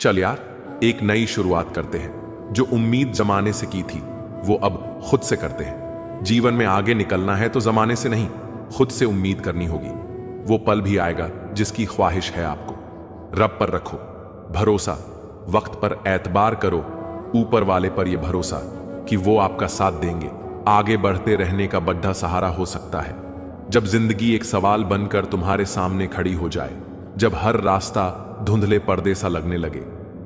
चल यार, एक नई शुरुआत करते हैं। जो उम्मीद जमाने से की थी वो अब खुद से करते हैं। जीवन में आगे निकलना है तो जमाने से नहीं, खुद से उम्मीद करनी होगी। वो पल भी आएगा जिसकी ख्वाहिश है आपको। रब पर रखो भरोसा, वक्त पर एतबार करो, ऊपर वाले पर यह भरोसा कि वो आपका साथ देंगे। आगे बढ़ते रहने का बड़ा सहारा हो सकता है। जब जिंदगी एक सवाल बनकर तुम्हारे सामने खड़ी हो जाए, जब हर रास्ता धुंधले पर्दे सा लगने लगे,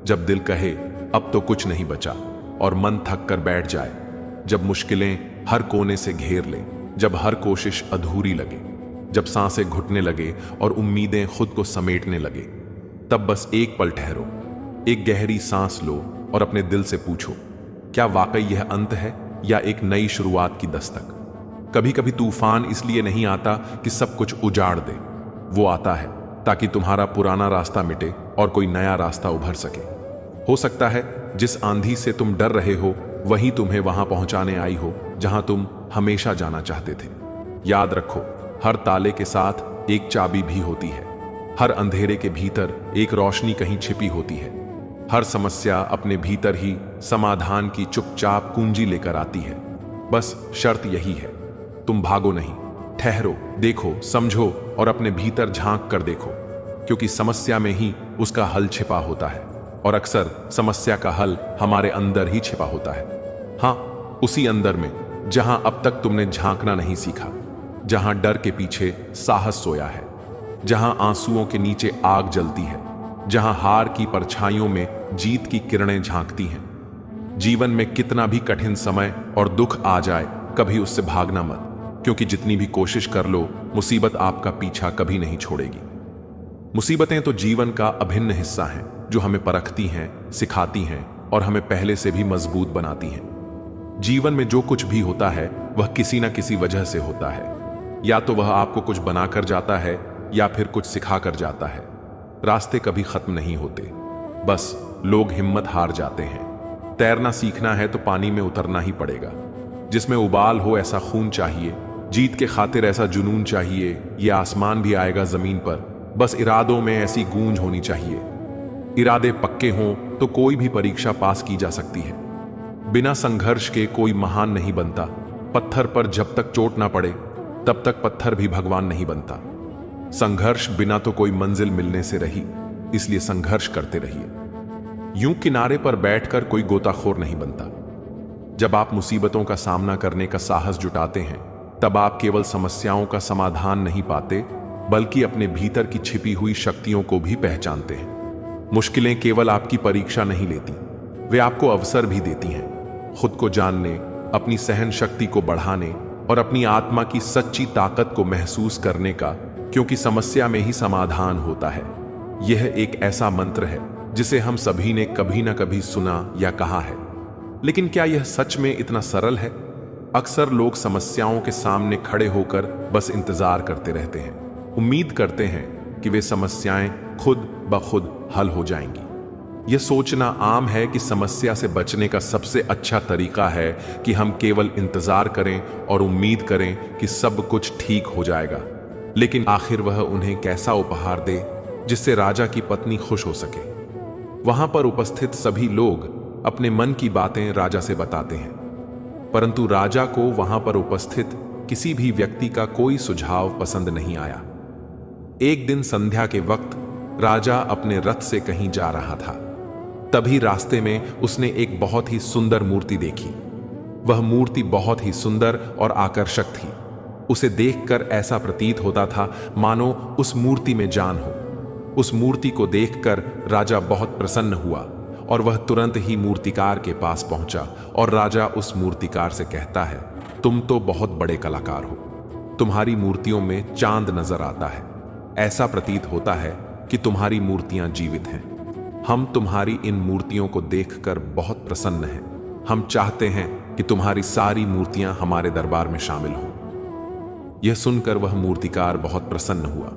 जब दिल कहे अब तो कुछ नहीं बचा और मन थक कर बैठ जाए, जब मुश्किलें हर कोने से घेर ले, जब हर कोशिश अधूरी लगे, जब सांसें घुटने लगे और उम्मीदें खुद को समेटने लगे, तब बस एक पल ठहरो, एक गहरी सांस लो और अपने दिल से पूछो, क्या वाकई यह अंत है या एक नई शुरुआत की दस्तक? कभी कभी तूफान इसलिए नहीं आता कि सब कुछ उजाड़ दे, वो आता है ताकि तुम्हारा पुराना रास्ता मिटे और कोई नया रास्ता उभर सके। हो सकता है जिस आंधी से तुम डर रहे हो वही तुम्हें वहां पहुंचाने आई हो जहां तुम हमेशा जाना चाहते थे। याद रखो, हर ताले के साथ एक चाबी भी होती है, हर अंधेरे के भीतर एक रोशनी कहीं छिपी होती है, हर समस्या अपने भीतर ही समाधान की चुपचाप कुंजी लेकर आती है। बस शर्त यही है, तुम भागो नहीं, ठहरो, देखो, समझो और अपने भीतर झांक कर देखो, क्योंकि समस्या में ही उसका हल छिपा होता है और अक्सर समस्या का हल हमारे अंदर ही छिपा होता है। हाँ, उसी अंदर में जहां अब तक तुमने झांकना नहीं सीखा, जहां डर के पीछे साहस सोया है, जहां आंसुओं के नीचे आग जलती है, जहां हार की परछाइयों में जीत की किरणें झांकती हैं। जीवन में कितना भी कठिन समय और दुख आ जाए, कभी उससे भागना मत, क्योंकि जितनी भी कोशिश कर लो, मुसीबत आपका पीछा कभी नहीं छोड़ेगी। मुसीबतें तो जीवन का अभिन्न हिस्सा हैं, जो हमें परखती हैं, सिखाती हैं और हमें पहले से भी मजबूत बनाती हैं। जीवन में जो कुछ भी होता है वह किसी न किसी वजह से होता है। या तो वह आपको कुछ बनाकर जाता है या फिर कुछ सिखा कर जाता है। रास्ते कभी खत्म नहीं होते, बस लोग हिम्मत हार जाते हैं। तैरना सीखना है तो पानी में उतरना ही पड़ेगा। जिसमें उबाल हो ऐसा खून चाहिए, जीत के खातिर ऐसा जुनून चाहिए, ये आसमान भी आएगा जमीन पर, बस इरादों में ऐसी गूंज होनी चाहिए। इरादे पक्के हों तो कोई भी परीक्षा पास की जा सकती है। बिना संघर्ष के कोई महान नहीं बनता। पत्थर पर जब तक चोट ना पड़े तब तक पत्थर भी भगवान नहीं बनता। संघर्ष बिना तो कोई मंजिल मिलने से रही, इसलिए संघर्ष करते रहिए। यूं किनारे पर बैठकर कोई गोताखोर नहीं बनता। जब आप मुसीबतों का सामना करने का साहस जुटाते हैं, तब आप केवल समस्याओं का समाधान नहीं पाते, बल्कि अपने भीतर की छिपी हुई शक्तियों को भी पहचानते हैं। मुश्किलें केवल आपकी परीक्षा नहीं लेती, वे आपको अवसर भी देती हैं, खुद को जानने, अपनी सहन शक्ति को बढ़ाने और अपनी आत्मा की सच्ची ताकत को महसूस करने का, क्योंकि समस्या में ही समाधान होता है। यह एक ऐसा मंत्र है जिसे हम सभी ने कभी ना कभी सुना या कहा है, लेकिन क्या यह सच में इतना सरल है? अक्सर लोग समस्याओं के सामने खड़े होकर बस इंतजार करते रहते हैं, उम्मीद करते हैं कि वे समस्याएं खुद ब खुद हल हो जाएंगी। यह सोचना आम है कि समस्या से बचने का सबसे अच्छा तरीका है कि हम केवल इंतजार करें और उम्मीद करें कि सब कुछ ठीक हो जाएगा। लेकिन आखिर वह उन्हें कैसा उपहार दे जिससे राजा की पत्नी खुश हो सके? वहां पर उपस्थित सभी लोग अपने मन की बातें राजा से बताते हैं, परंतु राजा को वहां पर उपस्थित किसी भी व्यक्ति का कोई सुझाव पसंद नहीं आया। एक दिन संध्या के वक्त राजा अपने रथ से कहीं जा रहा था। तभी रास्ते में उसने एक बहुत ही सुंदर मूर्ति देखी। वह मूर्ति बहुत ही सुंदर और आकर्षक थी। उसे देखकर ऐसा प्रतीत होता था मानो उस मूर्ति में जान हो। उस मूर्ति को देखकर राजा बहुत प्रसन्न हुआ और वह तुरंत ही मूर्तिकार के पास पहुंचा और राजा उस मूर्तिकार से कहता है, तुम तो बहुत बड़े कलाकार हो, तुम्हारी मूर्तियों में चांद नजर आता है। ऐसा प्रतीत होता है कि तुम्हारी मूर्तियां जीवित हैं। हम तुम्हारी इन मूर्तियों को देखकर बहुत प्रसन्न हैं। हम चाहते हैं कि तुम्हारी सारी मूर्तियां हमारे दरबार में शामिल हों। यह सुनकर वह मूर्तिकार बहुत प्रसन्न हुआ,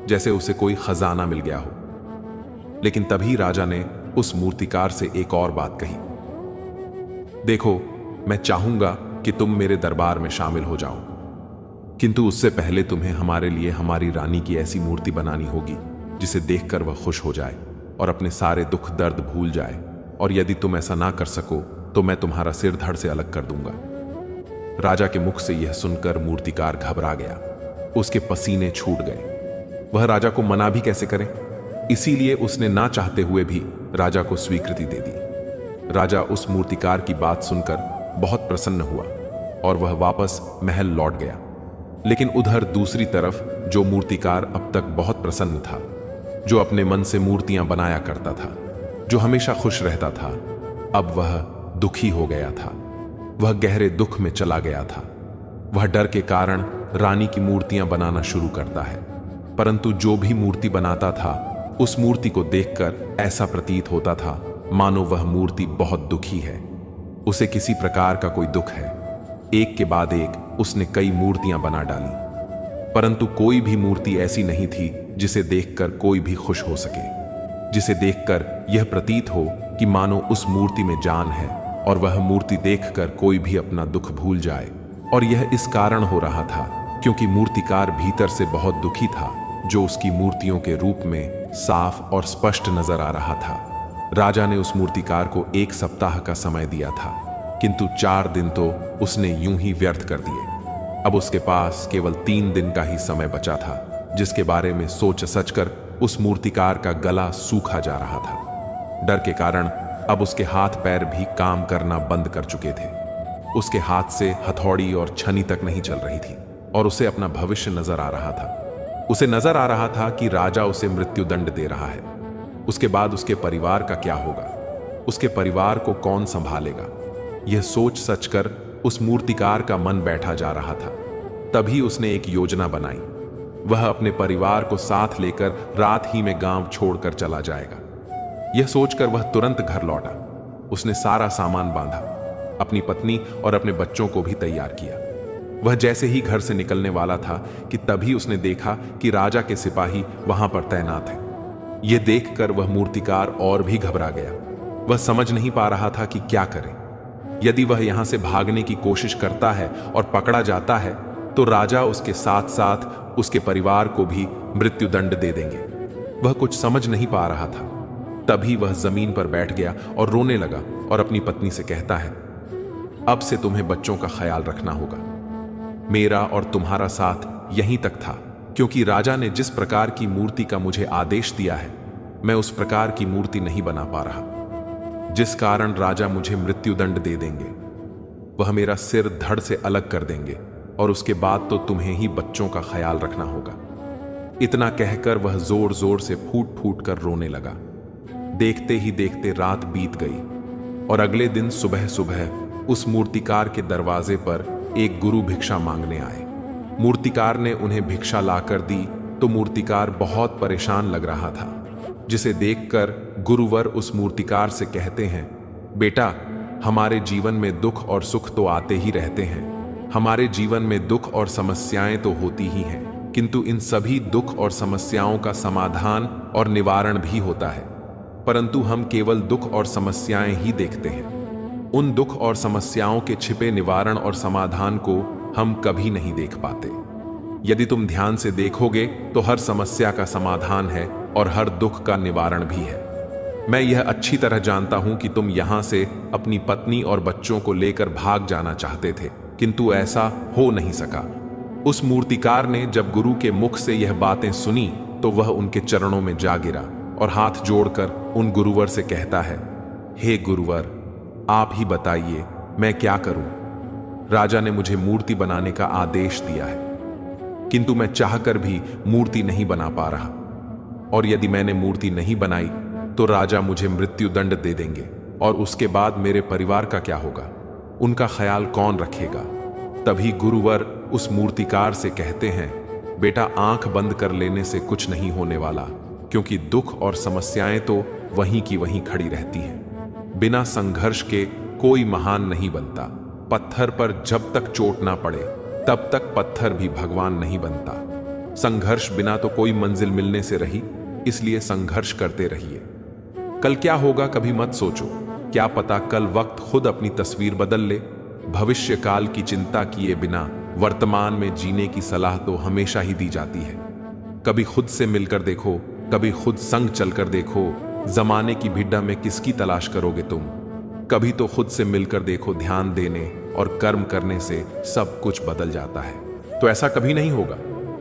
जैसे उसे कोई खजाना मिल गया हो। लेकिन तभी राजा ने उस मूर्तिकार से एक और बात कही, देखो, मैं चाहूंगा कि तुम मेरे दरबार में शामिल हो जाओ, किंतु उससे पहले तुम्हें हमारे लिए हमारी रानी की ऐसी मूर्ति बनानी होगी जिसे देखकर वह खुश हो जाए। और अपने सारे दुख दर्द भूल जाए, और यदि तुम ऐसा ना कर सको तो मैं तुम्हारा सिर धड़ से अलग कर दूंगा। राजा के मुख से यह सुनकर मूर्तिकार घबरा गया, उसके पसीने छूट गए। वह राजा को मना भी कैसे करे, इसीलिए उसने ना चाहते हुए भी राजा को स्वीकृति दे दी। राजा उस मूर्तिकार की बात सुनकर बहुत प्रसन्न हुआ और वह वापस महल लौट गया। लेकिन उधर दूसरी तरफ जो मूर्तिकार अब तक बहुत प्रसन्न था, जो अपने मन से मूर्तियां बनाया करता था, जो हमेशा खुश रहता था, अब वह दुखी हो गया था। वह गहरे दुख में चला गया था। वह डर के कारण रानी की मूर्तियां बनाना शुरू करता है, परंतु जो भी मूर्ति बनाता था उस मूर्ति को देखकर ऐसा प्रतीत होता था मानो वह मूर्ति बहुत दुखी है, उसे किसी प्रकार का कोई दुख है। एक के बाद एक उसने कई मूर्तियां बना डाली, परंतु कोई भी मूर्ति ऐसी नहीं थी जिसे देखकर कोई भी खुश हो सके, जिसे देखकर यह प्रतीत हो कि मानो उस मूर्ति में जान है और वह मूर्ति देखकर कोई भी अपना दुख भूल जाए। और यह इस कारण हो रहा था क्योंकि मूर्तिकार भीतर से बहुत दुखी था, जो उसकी मूर्तियों के रूप में साफ और स्पष्ट नजर आ रहा था। राजा ने उस मूर्तिकार को 1 सप्ताह का समय दिया था, किंतु 4 दिन तो उसने यूं ही व्यर्थ कर दिए। अब उसके पास केवल 3 दिन का ही समय बचा था, जिसके बारे में सोच सचकर उस मूर्तिकार का गला सूखा जा रहा था। डर के कारण अब उसके हाथ पैर भी काम करना बंद कर चुके थे। उसके हाथ से हथौड़ी और छनी तक नहीं चल रही थी और उसे अपना भविष्य नजर आ रहा था। उसे नजर आ रहा था कि राजा उसे मृत्युदंड दे रहा है। उसके बाद उसके परिवार का क्या होगा, उसके परिवार को कौन संभालेगा। यह सोच सचकर उस मूर्तिकार का मन बैठा जा रहा था। तभी उसने एक योजना बनाई। वह अपने परिवार को साथ लेकर रात ही में गांव छोड़कर चला जाएगा। यह सोचकर वह तुरंत घर लौटा। उसने सारा सामान बांधा, अपनी पत्नी और अपने बच्चों को भी तैयार किया। वह जैसे ही घर से निकलने वाला था कि तभी उसने देखा कि राजा के सिपाही वहां पर तैनात हैं। यह देखकर वह मूर्तिकार और भी घबरा गया। वह समझ नहीं पा रहा था कि क्या करे। यदि वह यहां से भागने की कोशिश करता है और पकड़ा जाता है तो राजा उसके साथ साथ उसके परिवार को भी मृत्युदंड दे देंगे। वह कुछ समझ नहीं पा रहा था। तभी वह जमीन पर बैठ गया और रोने लगा और अपनी पत्नी से कहता है, अब से तुम्हें बच्चों का ख्याल रखना होगा। मेरा और तुम्हारा साथ यहीं तक था, क्योंकि राजा ने जिस प्रकार की मूर्ति का मुझे आदेश दिया है, मैं उस प्रकार की मूर्ति नहीं बना पा रहा, जिस कारण राजा मुझे मृत्युदंड दे देंगे। वह मेरा सिर धड़ से अलग कर देंगे और उसके बाद तो तुम्हें ही बच्चों का ख्याल रखना होगा। इतना कहकर वह जोर जोर से फूट फूट कर रोने लगा। देखते ही देखते रात बीत गई और अगले दिन सुबह सुबह उस मूर्तिकार के दरवाजे पर एक गुरु भिक्षा मांगने आए। मूर्तिकार ने उन्हें भिक्षा लाकर दी तो मूर्तिकार बहुत परेशान लग रहा था, जिसे देखकर गुरुवर उस मूर्तिकार से कहते हैं, बेटा, हमारे जीवन में दुख और सुख तो आते ही रहते हैं। हमारे जीवन में दुख और समस्याएं तो होती ही हैं, किंतु इन सभी दुख और समस्याओं का समाधान और निवारण भी होता है, परंतु हम केवल दुख और समस्याएं ही देखते हैं। उन दुख और समस्याओं के छिपे निवारण और समाधान को हम कभी नहीं देख पाते। यदि तुम ध्यान से देखोगे तो हर समस्या का समाधान है और हर दुख का निवारण भी है। मैं यह अच्छी तरह जानता हूं कि तुम यहां से अपनी पत्नी और बच्चों को लेकर भाग जाना चाहते थे, किंतु ऐसा हो नहीं सका। उस मूर्तिकार ने जब गुरु के मुख से यह बातें सुनी तो वह उनके चरणों में जा गिरा और हाथ जोड़कर उन गुरुवर से कहता है, हे गुरुवर, आप ही बताइए मैं क्या करूं। राजा ने मुझे मूर्ति बनाने का आदेश दिया है, किंतु मैं चाहकर भी मूर्ति नहीं बना पा रहा, और यदि मैंने मूर्ति नहीं बनाई तो राजा मुझे मृत्युदंड दे देंगे, और उसके बाद मेरे परिवार का क्या होगा, उनका ख्याल कौन रखेगा। तभी गुरुवर उस मूर्तिकार से कहते हैं, बेटा, आंख बंद कर लेने से कुछ नहीं होने वाला, क्योंकि दुख और समस्याएं तो वहीं की वहीं खड़ी रहती हैं। बिना संघर्ष के कोई महान नहीं बनता। पत्थर पर जब तक चोट ना पड़े तब तक पत्थर भी भगवान नहीं बनता। संघर्ष बिना तो कोई मंजिल मिलने से रही, इसलिए संघर्ष करते रहिए। कल क्या होगा कभी मत सोचो, क्या पता कल वक्त खुद अपनी तस्वीर बदल ले। भविष्य काल की चिंता किए बिना वर्तमान में जीने की सलाह तो हमेशा ही दी जाती है। कभी खुद से मिलकर देखो, कभी खुद संग चलकर देखो, जमाने की भिड्डा में किसकी तलाश करोगे तुम? कभी तो खुद से मिलकर देखो, ध्यान देने और कर्म करने से सब कुछ बदल जाता है। तो ऐसा कभी नहीं होगा।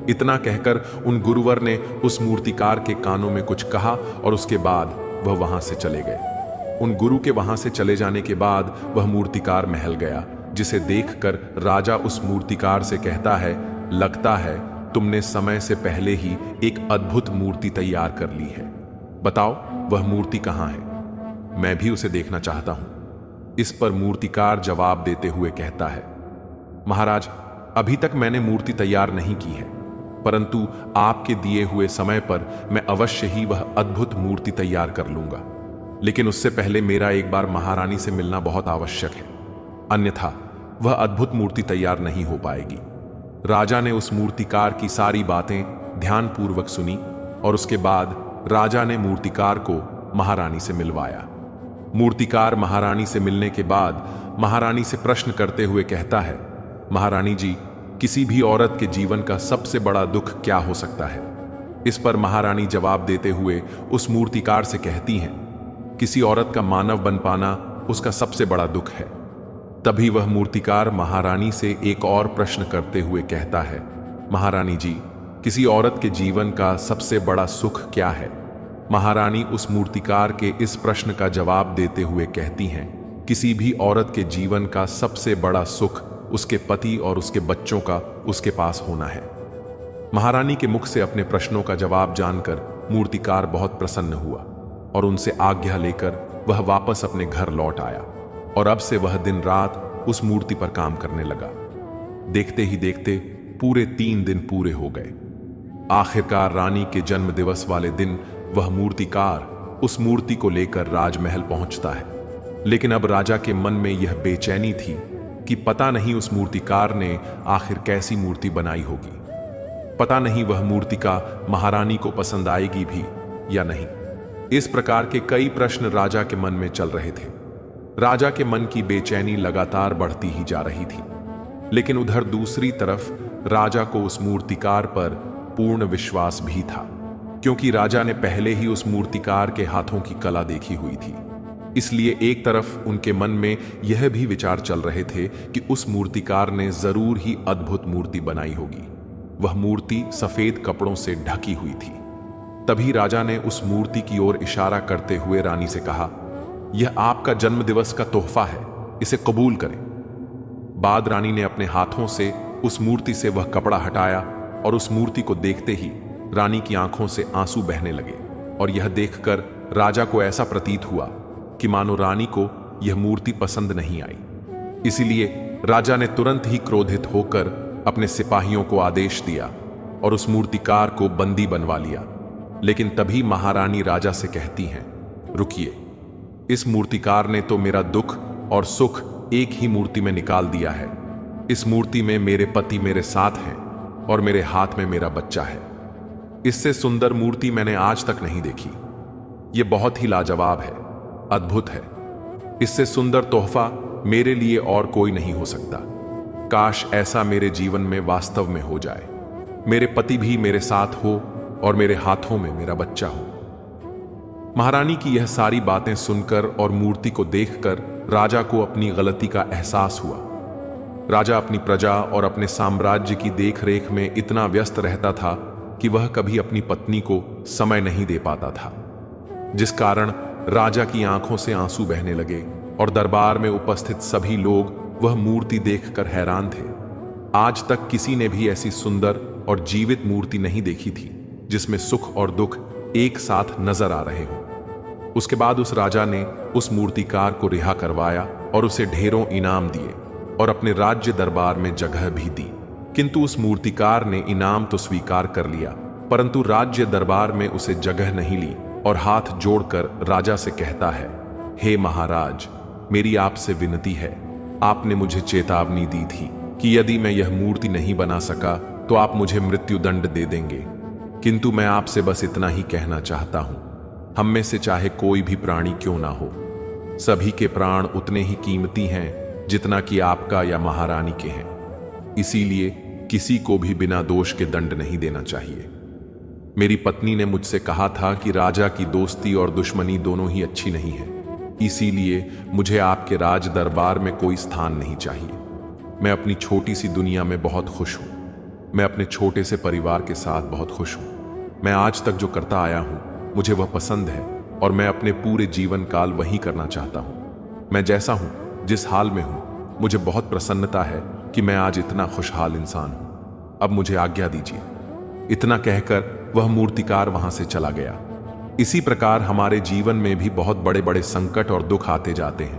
इतना कहकर उन गुरुवर ने उस मूर्तिकार के कानों में कुछ कहा और उसके बाद वह वहां से चले गए। उन गुरु के वहां से चले जाने के बाद वह मूर्तिकार महल गया, जिसे देखकर राजा उस मूर्तिकार से कहता है, लगता है तुमने समय से पहले ही एक अद्भुत मूर्ति तैयार कर ली है। बताओ वह मूर्ति कहां है? मैं भी उसे देखना चाहता हूं। इस पर मूर्तिकार जवाब देते हुए कहता है, महाराज, अभी तक मैंने मूर्ति तैयार नहीं की है, परंतु आपके दिए हुए समय पर मैं अवश्य ही वह अद्भुत मूर्ति तैयार कर लूंगा। लेकिन उससे पहले मेरा एक बार महारानी से मिलना बहुत आवश्यक है, अन्यथा वह अद्भुत मूर्ति तैयार नहीं हो पाएगी। राजा ने उस मूर्तिकार की सारी बातें ध्यानपूर्वक सुनी और उसके बाद राजा ने मूर्तिकार को महारानी से मिलवाया। मूर्तिकार महारानी से मिलने के बाद महारानी से प्रश्न करते हुए कहता है, महारानी जी, किसी भी औरत के जीवन का सबसे बड़ा दुख क्या हो सकता है? इस पर महारानी जवाब देते हुए उस मूर्तिकार से कहती हैं, किसी औरत का मानव बन पाना उसका सबसे बड़ा दुख है। तभी वह मूर्तिकार महारानी से एक और प्रश्न करते हुए कहता है, महारानी जी, किसी औरत के जीवन का सबसे बड़ा सुख क्या है? महारानी उस मूर्तिकार के इस प्रश्न का जवाब देते हुए कहती हैं, किसी भी औरत के जीवन का सबसे बड़ा सुख उसके पति और उसके बच्चों का उसके पास होना है। महारानी के मुख से अपने प्रश्नों का जवाब जानकर मूर्तिकार बहुत प्रसन्न हुआ और उनसे आज्ञा लेकर वह वापस अपने घर लौट आया और अब से वह दिन रात उस मूर्ति पर काम करने लगा। देखते ही देखते पूरे 3 दिन पूरे हो गए। आखिरकार रानी के जन्म दिवस वाले दिन वह मूर्तिकार उस मूर्ति को लेकर राजमहल पहुंचता है। लेकिन अब राजा के मन में यह बेचैनी थी कि पता नहीं उस मूर्तिकार ने आखिर कैसी मूर्ति बनाई होगी। पता नहीं वह मूर्तिका महारानी को पसंद आएगी भी या नहीं। इस प्रकार के कई प्रश्न राजा के मन में चल रहे थे। राजा के मन की बेचैनी लगातार बढ़ती ही जा रही थी। लेकिन उधर दूसरी तरफ राजा को उस मूर्तिकार पर पूर्ण विश्वास भी था, क्योंकि राजा ने पहले ही उस मूर्तिकार के हाथों की कला देखी हुई थी। इसलिए एक तरफ उनके मन में यह भी विचार चल रहे थे कि उस मूर्तिकार ने जरूर ही अद्भुत मूर्ति बनाई होगी। वह मूर्ति सफेद कपड़ों से ढकी हुई थी। तभी राजा ने उस मूर्ति की ओर इशारा करते हुए रानी से कहा, यह आपका जन्मदिवस का तोहफा है, इसे कबूल करें। बाद रानी ने अपने हाथों से उस मूर्ति से वह कपड़ा हटाया और उस मूर्ति को देखते ही रानी की आंखों से आंसू बहने लगे और यह देखकर राजा को ऐसा प्रतीत हुआ कि मानो रानी को यह मूर्ति पसंद नहीं आई। इसीलिए राजा ने तुरंत ही क्रोधित होकर अपने सिपाहियों को आदेश दिया और उस मूर्तिकार को बंदी बनवा लिया। लेकिन तभी महारानी राजा से कहती हैं, रुकिए, इस मूर्तिकार ने तो मेरा दुख और सुख एक ही मूर्ति में निकाल दिया है। इस मूर्ति में मेरे पति मेरे साथ हैं और मेरे हाथ में मेरा बच्चा है। इससे सुंदर मूर्ति मैंने आज तक नहीं देखी। यह बहुत ही लाजवाब है, अद्भुत है। इससे सुंदर तोहफा मेरे लिए और कोई नहीं हो सकता। काश ऐसा मेरे जीवन में वास्तव में हो जाए। मेरे पति भी मेरे साथ हो और मेरे हाथों में मेरा बच्चा हो। महारानी की यह सारी बातें सुनकर और मूर्ति को देखकर राजा को अपनी गलती का एहसास हुआ। राजा अपनी प्रजा और अपने साम्राज्य की देखरेख में इतना व्यस्त रहता था कि वह कभी अपनी पत्नी को समय नहीं दे पाता था, जिस कारण राजा की आंखों से आंसू बहने लगे और दरबार में उपस्थित सभी लोग वह मूर्ति देखकर हैरान थे। आज तक किसी ने भी ऐसी सुंदर और जीवित मूर्ति नहीं देखी थी जिसमें सुख और दुख एक साथ नजर आ रहे हों। उसके बाद उस राजा ने उस मूर्तिकार को रिहा करवाया और उसे ढेरों इनाम दिए और अपने राज्य दरबार में जगह भी दी। किंतु उस मूर्तिकार ने इनाम तो स्वीकार कर लिया, परंतु राज्य दरबार में उसे जगह नहीं ली और हाथ जोड़कर राजा से कहता है, हे महाराज, मेरी आपसे विनती है। आपने मुझे चेतावनी दी थी कि यदि मैं यह मूर्ति नहीं बना सका तो आप मुझे मृत्युदंड दे देंगे। किंतु मैं आपसे बस इतना ही कहना चाहता हूं, हम में से चाहे कोई भी प्राणी क्यों ना हो, सभी के प्राण उतने ही कीमती हैं जितना कि आपका या महारानी के हैं। इसीलिए किसी को भी बिना दोष के दंड नहीं देना चाहिए। मेरी पत्नी ने मुझसे कहा था कि राजा की दोस्ती और दुश्मनी दोनों ही अच्छी नहीं है, इसीलिए मुझे आपके राज दरबार में कोई स्थान नहीं चाहिए। मैं अपनी छोटी सी दुनिया में बहुत खुश हूँ। मैं अपने छोटे से परिवार के साथ बहुत खुश हूँ। मैं आज तक जो करता आया हूँ मुझे वह पसंद है और मैं अपने पूरे जीवन काल वही करना चाहता हूँ। मैं जैसा हूँ, जिस हाल में हूँ, मुझे बहुत प्रसन्नता है कि मैं आज इतना खुशहाल इंसान हूँ। अब मुझे आज्ञा दीजिए। इतना कहकर वह मूर्तिकार वहां से चला गया। इसी प्रकार हमारे जीवन में भी बहुत बड़े बड़े संकट और दुख आते जाते हैं,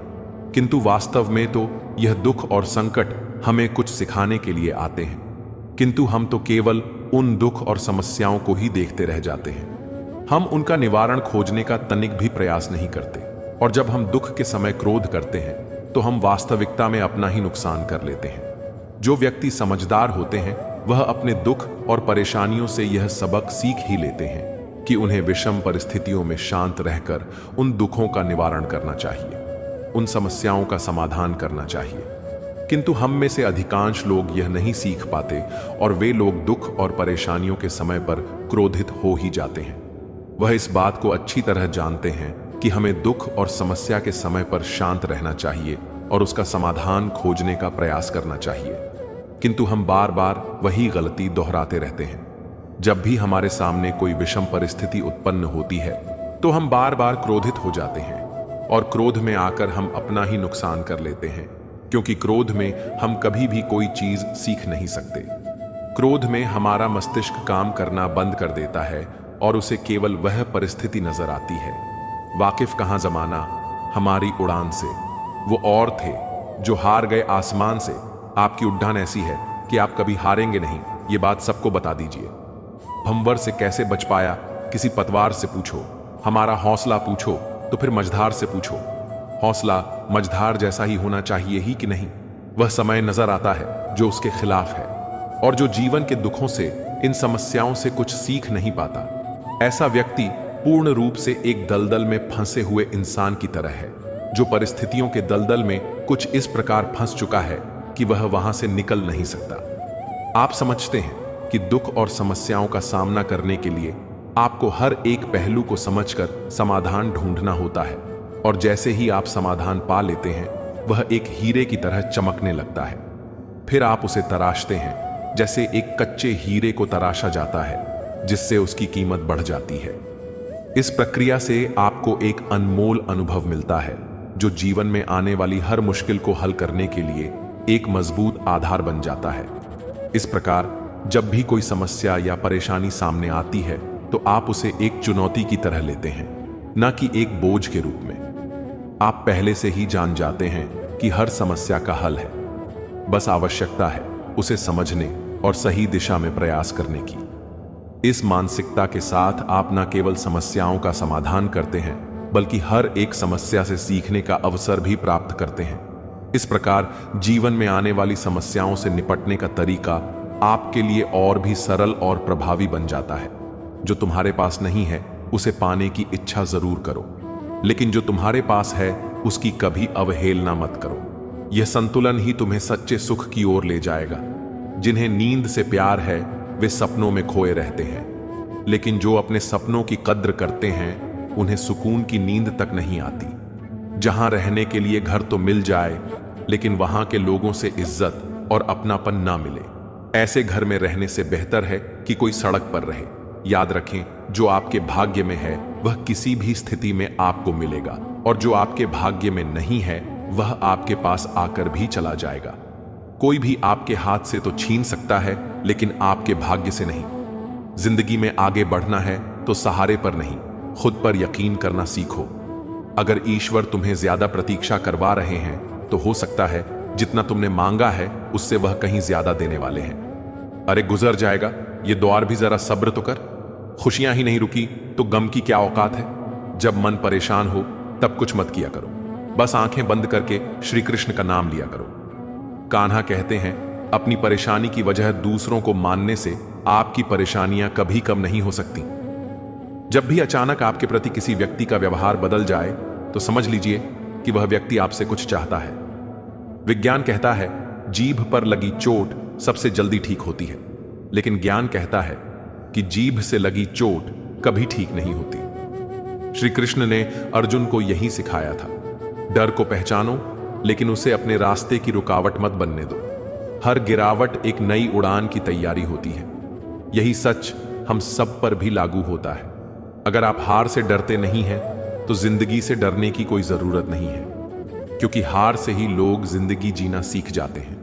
किंतु वास्तव में तो यह दुख और संकट हमें कुछ सिखाने के लिए आते हैं, किंतु हम तो केवल उन दुख और समस्याओं को ही देखते रह जाते हैं। हम उनका निवारण खोजने का तनिक भी प्रयास नहीं करते, और जब हम दुख के समय क्रोध करते हैं तो हम वास्तविकता में अपना ही नुकसान कर लेते हैं। जो व्यक्ति समझदार होते हैं वह अपने दुख और परेशानियों से यह सबक सीख ही लेते हैं कि उन्हें विषम परिस्थितियों में शांत रहकर उन दुखों का निवारण करना चाहिए, उन समस्याओं का समाधान करना चाहिए। किंतु हम में से अधिकांश लोग यह नहीं सीख पाते और वे लोग दुख और परेशानियों के समय पर क्रोधित हो ही जाते हैं। वह इस बात को अच्छी तरह जानते हैं कि हमें दुख और समस्या के समय पर शांत रहना चाहिए और उसका समाधान खोजने का प्रयास करना चाहिए, किंतु हम बार बार वही गलती दोहराते रहते हैं। जब भी हमारे सामने कोई विषम परिस्थिति उत्पन्न होती है तो हम बार बार क्रोधित हो जाते हैं और क्रोध में आकर हम अपना ही नुकसान कर लेते हैं, क्योंकि क्रोध में हम कभी भी कोई चीज सीख नहीं सकते। क्रोध में हमारा मस्तिष्क काम करना बंद कर देता है और उसे केवल वह परिस्थिति नजर आती है। वाकिफ कहां जमाना हमारी उड़ान से। वो और थे जो हार गए आसमान से। आपकी उड़ान ऐसी है कि आप कभी हारेंगे नहीं, ये बात सबको बता दीजिए। भंवर से कैसे बच पाया, किसी पतवार से पूछो। हमारा हौसला पूछो तो फिर मझधार से पूछो। हौसला मझधार जैसा ही होना चाहिए ही कि नहीं? वह समय नजर आता है जो उसके खिलाफ है, और जो जीवन के दुखों से, इन समस्याओं से कुछ सीख नहीं पाता, ऐसा व्यक्ति पूर्ण रूप से एक दलदल में फंसे हुए इंसान की तरह है, जो परिस्थितियों के दलदल में कुछ इस प्रकार फंस चुका है कि वह वहां से निकल नहीं सकता। आप समझते हैं कि दुख और समस्याओं का सामना करने के लिए आपको हर एक पहलू को समझकर समाधान ढूंढना होता है, और जैसे ही आप समाधान पा लेते हैं वह एक हीरे की तरह चमकने लगता है। फिर आप उसे तराशते हैं जैसे एक कच्चे हीरे को तराशा जाता है, जिससे उसकी कीमत बढ़ जाती है। इस प्रक्रिया से आपको एक अनमोल अनुभव मिलता है जो जीवन में आने वाली हर मुश्किल को हल करने के लिए एक मजबूत आधार बन जाता है। इस प्रकार जब भी कोई समस्या या परेशानी सामने आती है तो आप उसे एक चुनौती की तरह लेते हैं, न कि एक बोझ के रूप में। आप पहले से ही जान जाते हैं कि हर समस्या का हल है, बस आवश्यकता है उसे समझने और सही दिशा में प्रयास करने की। इस मानसिकता के साथ आप न केवल समस्याओं का समाधान करते हैं बल्कि हर एक समस्या से सीखने का अवसर भी प्राप्त करते हैं। इस प्रकार जीवन में आने वाली समस्याओं से निपटने का तरीका आपके लिए और भी सरल और प्रभावी बन जाता है। जो तुम्हारे पास नहीं है उसे पाने की इच्छा जरूर करो, लेकिन जो तुम्हारे पास है उसकी कभी अवहेलना मत करो। यह संतुलन ही तुम्हें सच्चे सुख की ओर ले जाएगा। जिन्हें नींद से प्यार है वे सपनों में खोए रहते हैं, लेकिन जो अपने सपनों की कद्र करते हैं उन्हें सुकून की नींद तक नहीं आती। जहां रहने के लिए घर तो मिल जाए लेकिन वहां के लोगों से इज्जत और अपनापन ना मिले, ऐसे घर में रहने से बेहतर है कि कोई सड़क पर रहे। याद रखें, जो आपके भाग्य में है वह किसी भी स्थिति में आपको मिलेगा, और जो आपके भाग्य में नहीं है वह आपके पास आकर भी चला जाएगा। कोई भी आपके हाथ से तो छीन सकता है, लेकिन आपके भाग्य से नहीं। जिंदगी में आगे बढ़ना है तो सहारे पर नहीं, खुद पर यकीन करना सीखो। अगर ईश्वर तुम्हें ज्यादा प्रतीक्षा करवा रहे हैं तो हो सकता है जितना तुमने मांगा है उससे वह कहीं ज्यादा देने वाले हैं। अरे गुजर जाएगा, ये द्वार भी जरा सब्र तो कर। खुशियां ही नहीं रुकी तो गम की क्या औकात है। जब मन परेशान हो तब कुछ मत किया करो, बस आंखें बंद करके श्री कृष्ण का नाम लिया करो। कान्हा कहते हैं, अपनी परेशानी की वजह दूसरों को मानने से आपकी परेशानियां कभी कम नहीं हो सकती। जब भी अचानक आपके प्रति किसी व्यक्ति का व्यवहार बदल जाए तो समझ लीजिए कि वह व्यक्ति आपसे कुछ चाहता है। विज्ञान कहता है जीभ पर लगी चोट सबसे जल्दी ठीक होती है, लेकिन ज्ञान कहता है कि जीभ से लगी चोट कभी ठीक नहीं होती। श्री कृष्ण ने अर्जुन को यही सिखाया था। डर को पहचानो, लेकिन उसे अपने रास्ते की रुकावट मत बनने दो। हर गिरावट एक नई उड़ान की तैयारी होती है। यही सच हम सब पर भी लागू होता है। अगर आप हार से डरते नहीं हैं, तो जिंदगी से डरने की कोई जरूरत नहीं है, क्योंकि हार से ही लोग जिंदगी जीना सीख जाते हैं।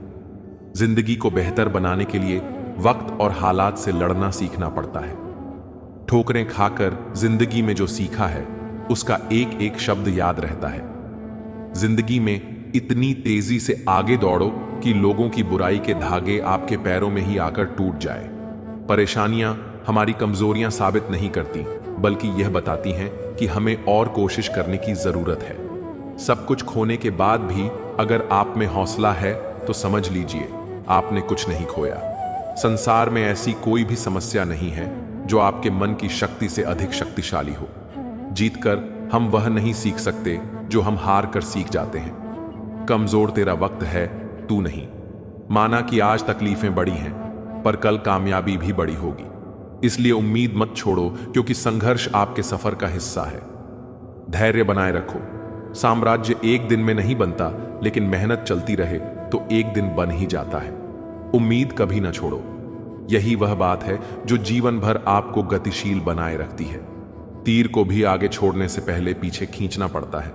जिंदगी को बेहतर बनाने के लिए वक्त और हालात से लड़ना सीखना पड़ता है। ठोकरें खाकर जिंदगी में जो सीखा है, उसका एक एक शब्द याद रहता है। जिंदगी में इतनी तेजी से आगे दौड़ो कि लोगों की बुराई के धागे आपके पैरों में ही आकर टूट जाए। परेशानियां हमारी कमजोरियां साबित नहीं करती, बल्कि यह बताती हैं कि हमें और कोशिश करने की जरूरत है। सब कुछ खोने के बाद भी अगर आप में हौसला है, तो समझ लीजिए आपने कुछ नहीं खोया। संसार में ऐसी कोई भी समस्या नहीं है जो आपके मन की शक्ति से अधिक शक्तिशाली हो। जीतकर हम वह नहीं सीख सकते जो हम हार कर सीख जाते हैं। कमजोर तेरा वक्त है, तू नहीं। माना कि आज तकलीफें बड़ी हैं, पर कल कामयाबी भी बड़ी होगी। इसलिए उम्मीद मत छोड़ो, क्योंकि संघर्ष आपके सफर का हिस्सा है। धैर्य बनाए रखो। साम्राज्य एक दिन में नहीं बनता, लेकिन मेहनत चलती रहे तो एक दिन बन ही जाता है। उम्मीद कभी ना छोड़ो। यही वह बात है जो जीवन भर आपको गतिशील बनाए रखती है। तीर को भी आगे छोड़ने से पहले पीछे खींचना पड़ता है।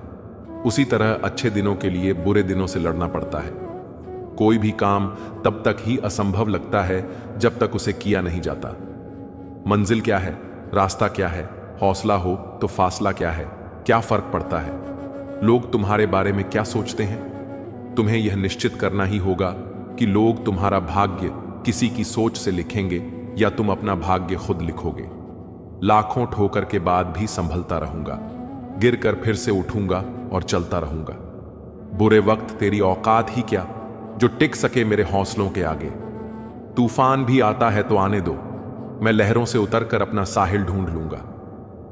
उसी तरह अच्छे दिनों के लिए बुरे दिनों से लड़ना पड़ता है। कोई भी काम तब तक ही असंभव लगता है जब तक उसे किया नहीं जाता। मंजिल क्या है, रास्ता क्या है, हौसला हो तो फासला क्या है, क्या फर्क पड़ता है? लोग तुम्हारे बारे में क्या सोचते हैं? तुम्हें यह निश्चित करना ही होगा कि लोग तुम्हारा भाग्य किसी की सोच से लिखेंगे या तुम अपना भाग्य खुद लिखोगे। लाखों ठोकर के बाद भी संभलता रहूंगा, गिरकर फिर से उठूंगा और चलता रहूंगा। बुरे वक्त तेरी औकात ही क्या जो टिक सके मेरे हौसलों के आगे। तूफान भी आता है तो आने दो, मैं लहरों से उतरकर अपना साहिल ढूंढ लूंगा।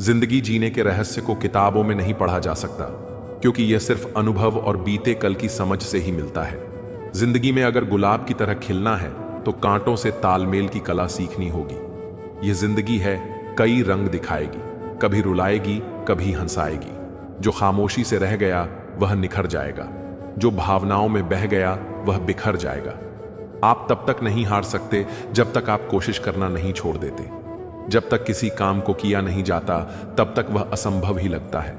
जिंदगी जीने के रहस्य को किताबों में नहीं पढ़ा जा सकता, क्योंकि यह सिर्फ अनुभव और बीते कल की समझ से ही मिलता है। जिंदगी में अगर गुलाब की तरह खिलना है, तो कांटों से तालमेल की कला सीखनी होगी। यह जिंदगी है, कई रंग दिखाएगी, कभी रुलाएगी, कभी हंसाएगी। जो खामोशी से रह गया वह निखर जाएगा, जो भावनाओं में बह गया वह बिखर जाएगा। आप तब तक नहीं हार सकते जब तक आप कोशिश करना नहीं छोड़ देते। जब तक किसी काम को किया नहीं जाता, तब तक वह असंभव ही लगता है।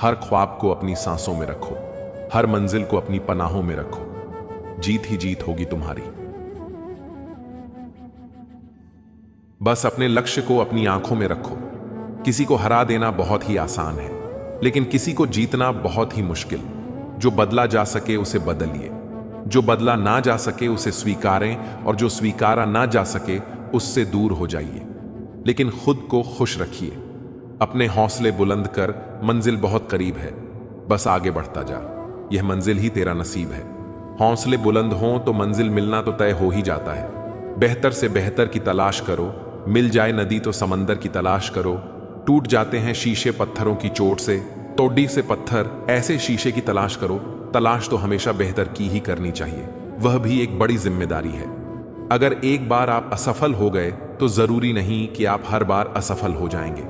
हर ख्वाब को अपनी सांसों में रखो, हर मंजिल को अपनी पनाहों में रखो। जीत ही जीत होगी तुम्हारी। बस अपने लक्ष्य को अपनी आंखों में रखो। किसी को हरा देना बहुत ही आसान है, लेकिन किसी को जीतना बहुत ही मुश्किल। जो बदला जा सके उसे बदलिए, जो बदला ना जा सके उसे स्वीकारें, और जो स्वीकारा ना जा सके उससे दूर हो जाइए। लेकिन खुद को खुश रखिए। अपने हौसले बुलंद कर, मंजिल बहुत करीब है, बस आगे बढ़ता जा। यह मंजिल ही तेरा नसीब है। हौसले बुलंद हों तो मंजिल मिलना तो तय हो ही जाता है। बेहतर से बेहतर की तलाश करो, मिल जाए नदी तो समंदर की तलाश करो। टूट जाते हैं शीशे पत्थरों की चोट से, तोड़ी से पत्थर ऐसे शीशे की तलाश करो। तलाश तो हमेशा बेहतर की ही करनी चाहिए, वह भी एक बड़ी जिम्मेदारी है। अगर एक बार आप असफल हो गए तो जरूरी नहीं कि आप हर बार असफल हो जाएंगे।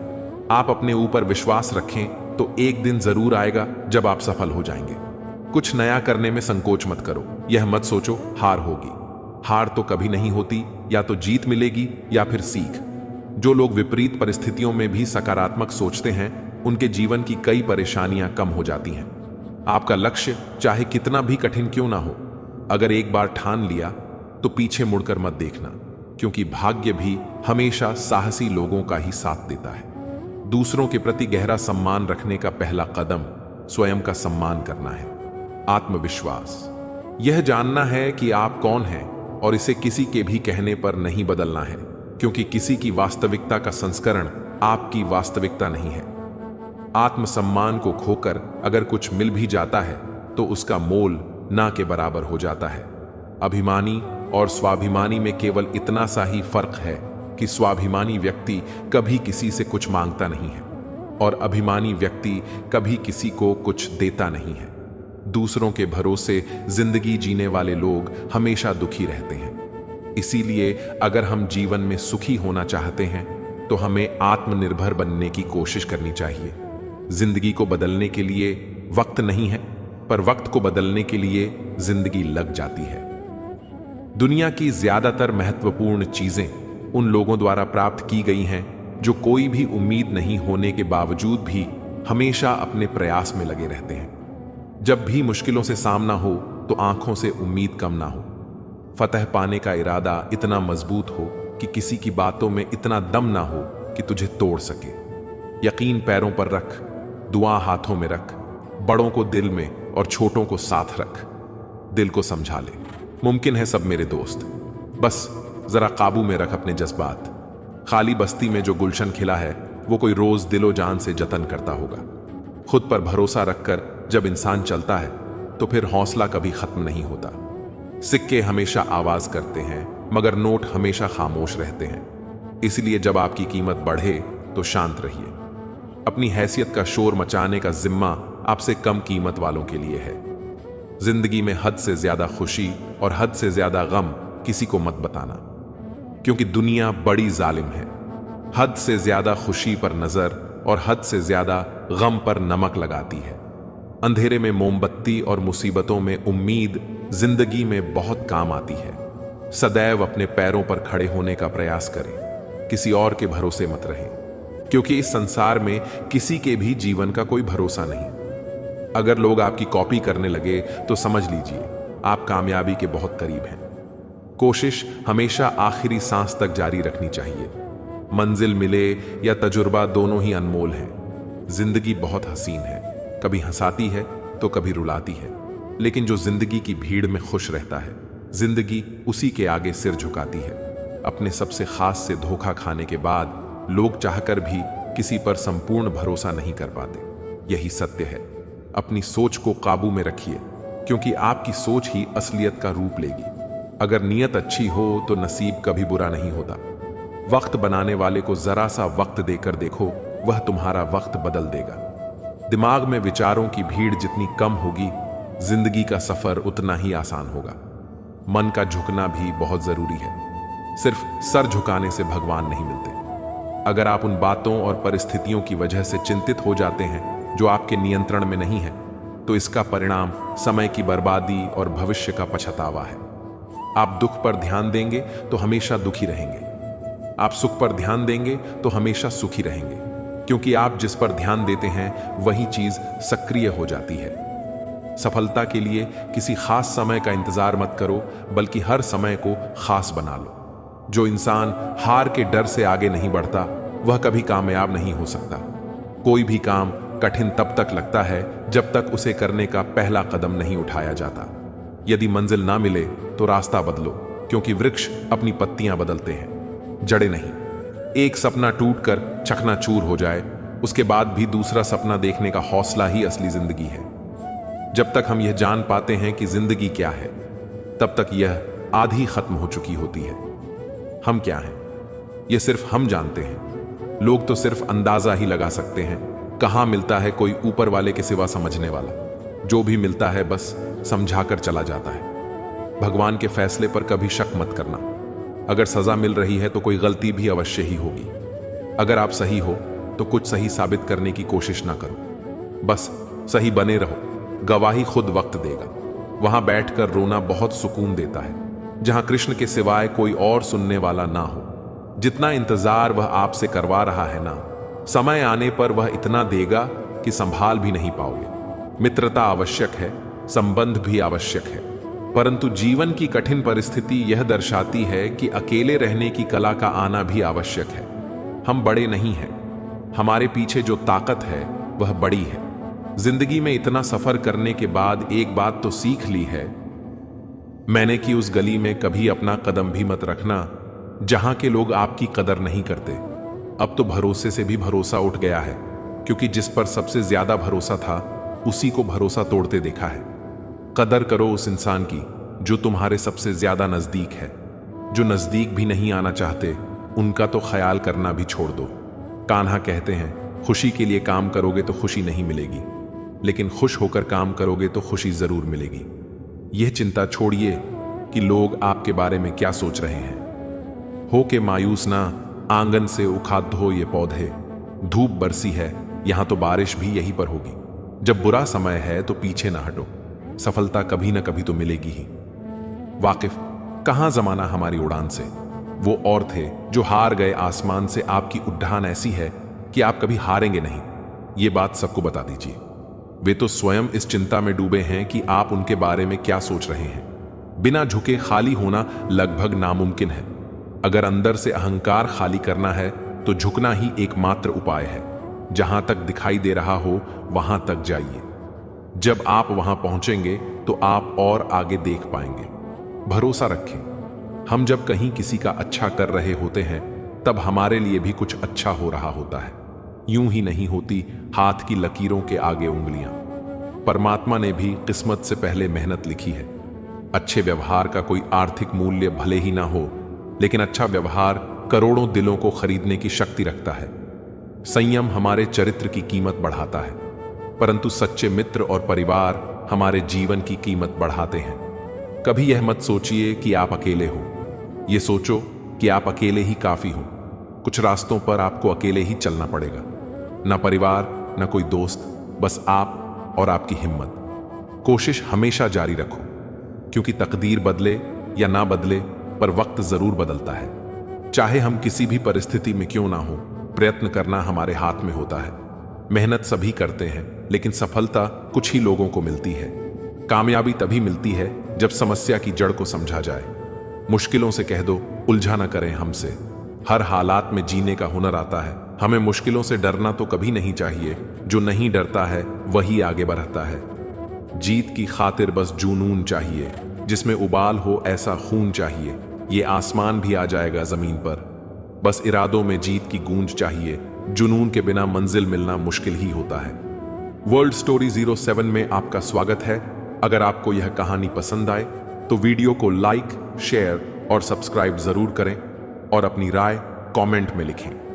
आप अपने ऊपर विश्वास रखें तो एक दिन जरूर आएगा जब आप सफल हो जाएंगे। कुछ नया करने में संकोच मत करो। यह मत सोचो हार होगी। हार तो कभी नहीं होती, या तो जीत मिलेगी या फिर सीख। जो लोग विपरीत परिस्थितियों में भी सकारात्मक सोचते हैं, उनके जीवन की कई परेशानियां कम हो जाती हैं। आपका लक्ष्य चाहे कितना भी कठिन क्यों ना हो, अगर एक बार ठान लिया तो पीछे मुड़कर मत देखना, क्योंकि भाग्य भी हमेशा साहसी लोगों का ही साथ देता है। दूसरों के प्रति गहरा सम्मान रखने का पहला कदम स्वयं का सम्मान करना है। आत्मविश्वास, यह जानना है कि आप कौन हैं, और इसे किसी के भी कहने पर नहीं बदलना है, क्योंकि किसी की वास्तविकता का संस्करण आपकी वास्तविकता नहीं है। आत्मसम्मान को खोकर अगर कुछ मिल भी जाता है तो उसका मोल ना के बराबर हो जाता है। अभिमानी और स्वाभिमानी में केवल इतना सा ही फर्क है कि स्वाभिमानी व्यक्ति कभी किसी से कुछ मांगता नहीं है, और अभिमानी व्यक्ति कभी किसी को कुछ देता नहीं है। दूसरों के भरोसे जिंदगी जीने वाले लोग हमेशा दुखी रहते हैं। इसीलिए अगर हम जीवन में सुखी होना चाहते हैं तो हमें आत्मनिर्भर बनने की कोशिश करनी चाहिए। जिंदगी को बदलने के लिए वक्त नहीं है, पर वक्त को बदलने के लिए जिंदगी लग जाती है। दुनिया की ज्यादातर महत्वपूर्ण चीजें उन लोगों द्वारा प्राप्त की गई हैं जो कोई भी उम्मीद नहीं होने के बावजूद भी हमेशा अपने प्रयास में लगे रहते हैं। जब भी मुश्किलों से सामना हो तो आंखों से उम्मीद कम ना हो। फतह पाने का इरादा इतना मजबूत हो कि किसी की बातों में इतना दम ना हो कि तुझे तोड़ सके। यकीन पैरों पर रख, दुआ हाथों में रख, बड़ों को दिल में और छोटों को साथ रख। दिल को समझा ले, मुमकिन है सब मेरे दोस्त। बस जरा काबू में रख अपने जज्बात। खाली बस्ती में जो गुलशन खिला है वो कोई रोज दिलो जान से जतन करता होगा। खुद पर भरोसा रखकर जब इंसान चलता है तो फिर हौसला कभी खत्म नहीं होता। सिक्के हमेशा आवाज करते हैं मगर नोट हमेशा खामोश रहते हैं। इसलिए जब आपकी कीमत बढ़े तो शांत रहिए। अपनी हैसियत का शोर मचाने का जिम्मा आपसे कम कीमत वालों के लिए है। जिंदगी में हद से ज्यादा खुशी और हद से ज्यादा गम किसी को मत बताना, क्योंकि दुनिया बड़ी जालिम है। हद से ज्यादा खुशी पर नजर और हद से ज्यादा गम पर नमक लगाती है। अंधेरे में मोमबत्ती और मुसीबतों में उम्मीद जिंदगी में बहुत काम आती है। सदैव अपने पैरों पर खड़े होने का प्रयास करें, किसी और के भरोसे मत रहें, क्योंकि इस संसार में किसी के भी जीवन का कोई भरोसा नहीं। अगर लोग आपकी कॉपी करने लगे तो समझ लीजिए आप कामयाबी के बहुत करीब हैं। कोशिश हमेशा आखिरी सांस तक जारी रखनी चाहिए। मंजिल मिले या तजुर्बा दोनों ही अनमोल है। जिंदगी बहुत हसीन है, कभी हंसाती है तो कभी रुलाती है, लेकिन जो जिंदगी की भीड़ में खुश रहता है जिंदगी उसी के आगे सिर झुकाती है। अपने सबसे खास से धोखा खाने के बाद लोग चाहकर भी किसी पर संपूर्ण भरोसा नहीं कर पाते। यही सत्य है। अपनी सोच को काबू में रखिए, क्योंकि आपकी सोच ही असलियत का रूप लेगी। अगर नीयत अच्छी हो तो नसीब कभी बुरा नहीं होता। वक्त बनाने वाले को जरा सा वक्त देकर देखो, वह तुम्हारा वक्त बदल देगा। दिमाग में विचारों की भीड़ जितनी कम होगी जिंदगी का सफर उतना ही आसान होगा। मन का झुकना भी बहुत जरूरी है। सिर्फ सर झुकाने से भगवान नहीं मिलते। अगर आप उन बातों और परिस्थितियों की वजह से चिंतित हो जाते हैं जो आपके नियंत्रण में नहीं है, तो इसका परिणाम समय की बर्बादी और भविष्य का पछतावा है। आप दुख पर ध्यान देंगे तो हमेशा दुखी रहेंगे। आप सुख पर ध्यान देंगे तो हमेशा सुखी रहेंगे, क्योंकि आप जिस पर ध्यान देते हैं वही चीज सक्रिय हो जाती है। सफलता के लिए किसी खास समय का इंतजार मत करो, बल्कि हर समय को खास बना लो। जो इंसान हार के डर से आगे नहीं बढ़ता वह कभी कामयाब नहीं हो सकता। कोई भी काम कठिन तब तक लगता है जब तक उसे करने का पहला कदम नहीं उठाया जाता। यदि मंजिल ना मिले तो रास्ता बदलो, क्योंकि वृक्ष अपनी पत्तियां बदलते हैं, जड़ें नहीं। एक सपना टूटकर चकनाचूर हो जाए, उसके बाद भी दूसरा सपना देखने का हौसला ही असली जिंदगी है। जब तक हम यह जान पाते हैं कि जिंदगी क्या है, तब तक यह आधी खत्म हो चुकी होती है। हम क्या हैं, यह सिर्फ हम जानते हैं। लोग तो सिर्फ अंदाजा ही लगा सकते हैं। कहां मिलता है कोई ऊपर वाले के सिवा समझने वाला। जो भी मिलता है बस समझाकर चला जाता है। भगवान के फैसले पर कभी शक मत करना। अगर सजा मिल रही है तो कोई गलती भी अवश्य ही होगी। अगर आप सही हो तो कुछ सही साबित करने की कोशिश ना करो, बस सही बने रहो। गवाही खुद वक्त देगा। वहां बैठकर रोना बहुत सुकून देता है, जहां कृष्ण के सिवाय कोई और सुनने वाला ना हो। जितना इंतजार वह आपसे करवा रहा है ना, समय आने पर वह इतना देगा कि संभाल भी नहीं पाओगे। मित्रता आवश्यक है, संबंध भी आवश्यक है, परंतु जीवन की कठिन परिस्थिति यह दर्शाती है कि अकेले रहने की कला का आना भी आवश्यक है। हम बड़े नहीं हैं, हमारे पीछे जो ताकत है वह बड़ी है। जिंदगी में इतना सफर करने के बाद एक बात तो सीख ली है मैंने कि उस गली में कभी अपना कदम भी मत रखना जहां के लोग आपकी कदर नहीं करते। अब तो भरोसे से भी भरोसा उठ गया है, क्योंकि जिस पर सबसे ज्यादा भरोसा था उसी को भरोसा तोड़ते देखा है। कदर करो उस इंसान की जो तुम्हारे सबसे ज्यादा नजदीक है। जो नजदीक भी नहीं आना चाहते उनका तो ख्याल करना भी छोड़ दो। कान्हा कहते हैं, खुशी के लिए काम करोगे तो खुशी नहीं मिलेगी, लेकिन खुश होकर काम करोगे तो खुशी जरूर मिलेगी। यह चिंता छोड़िए कि लोग आपके बारे में क्या सोच रहे हैं। हो के मायूस ना, आंगन से उखाड़ दो ये पौधे। धूप बरसी है, यहां तो बारिश भी यहीं पर होगी। जब बुरा समय है तो पीछे ना हटो, सफलता कभी ना कभी तो मिलेगी ही। वाकिफ, कहां जमाना हमारी उड़ान से। वो और थे जो हार गए आसमान से। आपकी उड़ान ऐसी है कि आप कभी हारेंगे नहीं, ये बात सबको बता दीजिए। वे तो स्वयं इस चिंता में डूबे हैं कि आप उनके बारे में क्या सोच रहे हैं। बिना झुके खाली होना लगभग नामुमकिन है। अगर अंदर से अहंकार खाली करना है तो झुकना ही एकमात्र उपाय है। जहां तक दिखाई दे रहा हो वहां तक जाइए। जब आप वहां पहुंचेंगे तो आप और आगे देख पाएंगे। भरोसा रखें, हम जब कहीं किसी का अच्छा कर रहे होते हैं तब हमारे लिए भी कुछ अच्छा हो रहा होता है। यूं ही नहीं होती हाथ की लकीरों के आगे उंगलियां। परमात्मा ने भी किस्मत से पहले मेहनत लिखी है। अच्छे व्यवहार का कोई आर्थिक मूल्य भले ही ना हो, लेकिन अच्छा व्यवहार करोड़ों दिलों को खरीदने की शक्ति रखता है। संयम हमारे चरित्र की कीमत बढ़ाता है, परंतु सच्चे मित्र और परिवार हमारे जीवन की कीमत बढ़ाते हैं। कभी यह मत सोचिए कि आप अकेले हो, यह सोचो कि आप अकेले ही काफी हो। कुछ रास्तों पर आपको अकेले ही चलना पड़ेगा। ना परिवार, ना कोई दोस्त, बस आप और आपकी हिम्मत। कोशिश हमेशा जारी रखो, क्योंकि तकदीर बदले या ना बदले पर वक्त जरूर बदलता है। चाहे हम किसी भी परिस्थिति में क्यों ना हो, प्रयत्न करना हमारे हाथ में होता है। मेहनत सभी करते हैं, लेकिन सफलता कुछ ही लोगों को मिलती है। कामयाबी तभी मिलती है जब समस्या की जड़ को समझा जाए। मुश्किलों से कह दो, उलझा ना करें हमसे। हर हालात में जीने का हुनर आता है। हमें मुश्किलों से डरना तो कभी नहीं चाहिए। जो नहीं डरता है वही आगे बढ़ता है। जीत की खातिर बस जुनून चाहिए, जिसमें उबाल हो ऐसा खून चाहिए। ये आसमान भी आ जाएगा जमीन पर। बस इरादों में जीत की गूंज चाहिए। जुनून के बिना मंजिल मिलना मुश्किल ही होता है। वर्ल्ड स्टोरी 07 में आपका स्वागत है। अगर आपको यह कहानी पसंद आए तो वीडियो को लाइक, शेयर और सब्सक्राइब जरूर करें और अपनी राय कमेंट में लिखें।